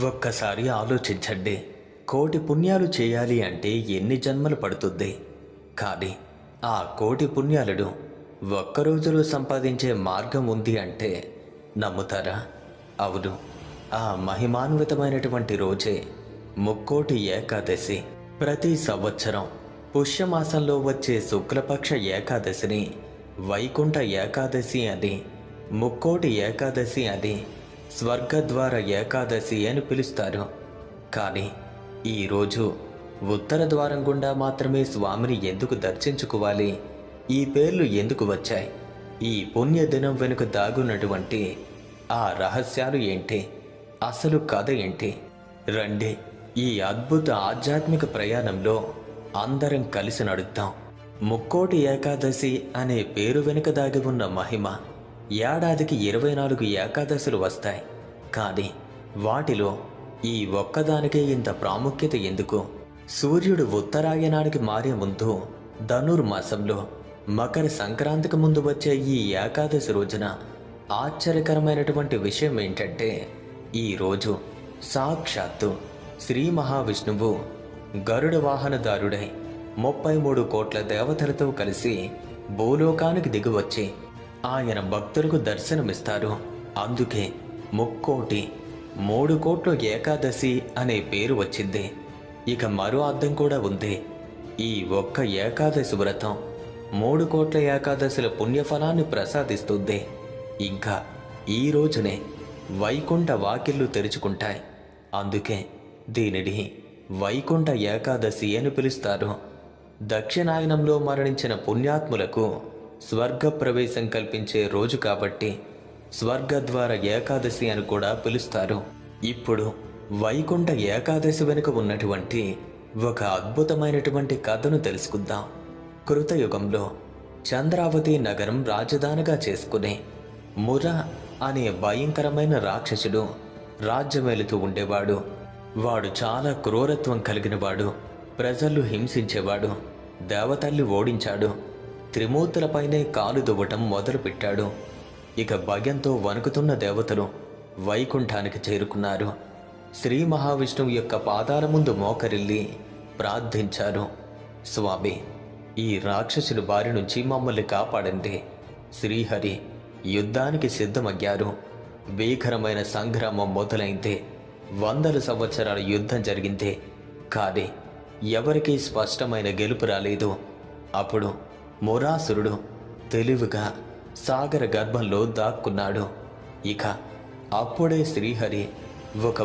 ఒక్కసారి ఆలోచించండి. కోటి పుణ్యాలు చేయాలి అంటే ఎన్ని జన్మలు పడుతుంది? కానీ ఆ కోటి పుణ్యాలను ఒక్క రోజులో సంపాదించే మార్గం ఉంది అంటే నమ్ముతారా? అవును, ఆ మహిమాన్వితమైనటువంటి రోజే ముక్కోటి ఏకాదశి. ప్రతి సంవత్సరం పుష్యమాసంలో వచ్చే శుక్లపక్ష ఏకాదశిని వైకుంఠ ఏకాదశి అని, ముక్కోటి ఏకాదశి అని, స్వర్గద్వార ఏకాదశి అని పిలుస్తారు. కానీ ఈరోజు ఉత్తర ద్వారం గుండా మాత్రమే స్వామిని ఎందుకు దర్శించుకోవాలి? ఈ పేర్లు ఎందుకు వచ్చాయి? ఈ పుణ్యదినం వెనుక దాగున్నటువంటి ఆ రహస్యాలు ఏంటి? అసలు కథ ఏంటి? రండి, ఈ అద్భుత ఆధ్యాత్మిక ప్రయాణంలో అందరం కలిసి నడుద్దాం. ముక్కోటి ఏకాదశి అనే పేరు వెనుక దాగి ఉన్న మహిమ. ఏడాదికి 24 ఏకాదశులు వస్తాయి. కానీ వాటిలో ఈ ఒక్కదానికే ఇంత ప్రాముఖ్యత ఎందుకు? సూర్యుడు ఉత్తరాయణానికి మారే ముందు ధనుర్మాసంలో మకర సంక్రాంతికి ముందు వచ్చే ఈ ఏకాదశి రోజున ఆశ్చర్యకరమైనటువంటి విషయం ఏంటంటే, ఈరోజు సాక్షాత్తు శ్రీ మహావిష్ణువు గరుడ వాహనదారుడై 33 కోట్ల దేవతలతో కలిసి భూలోకానికి దిగివచ్చి ఆయన భక్తులకు దర్శనమిస్తారు. అందుకే ముక్కోటి 3 కోట్ల ఏకాదశి అనే పేరు వచ్చింది. ఇక మరో అర్థం కూడా ఉంది. ఈ ఒక్క ఏకాదశి వ్రతం 3 కోట్ల ఏకాదశుల పుణ్యఫలాన్ని ప్రసాదిస్తుంది. ఇంకా ఈ రోజునే వైకుంఠ వాకిళ్ళు తెరుచుకుంటాయి. అందుకే దీనిని వైకుంఠ ఏకాదశి అని పిలుస్తారు. దక్షిణాయనంలో మరణించిన పుణ్యాత్ములకు స్వర్గ ప్రవేశం కల్పించే రోజు కాబట్టి స్వర్గద్వార ఏకాదశి అని కూడా పిలుస్తారు. ఇప్పుడు వైకుంఠ ఏకాదశి వెనుక ఉన్నటువంటి ఒక అద్భుతమైనటువంటి కథను తెలుసుకుందాం. కృతయుగంలో చంద్రావతి నగరం రాజధానిగా చేసుకుని ముర అనే భయంకరమైన రాక్షసుడు రాజ్యమేలుతూ ఉండేవాడు. వాడు చాలా క్రూరత్వం కలిగినవాడు. ప్రజలు హింసించేవాడు. దేవతల్ని ఓడించాడు. త్రిమూర్తులపైనే కాలు దువ్వటం మొదలుపెట్టాడు. ఇక భయంతో వణుకుతున్న దేవతలు వైకుంఠానికి చేరుకున్నారు. శ్రీ మహావిష్ణువు యొక్క పాదాల ముందు మోకరిల్లి ప్రార్థించారు. స్వామి, ఈ రాక్షసుల బారి నుంచి మమ్మల్ని కాపాడండి. శ్రీహరి యుద్ధానికి సిద్ధమయ్యారు. భీకరమైన సంగ్రామం మొదలైంది. 100 సంవత్సరాల యుద్ధం జరిగింది. కానీ ఎవరికీ స్పష్టమైన గెలుపు రాలేదు. అప్పుడు మురాసురుడు తెలివిగా సాగర గర్భంలో దాక్కున్నాడు. ఇక అప్పుడే శ్రీహరి ఒక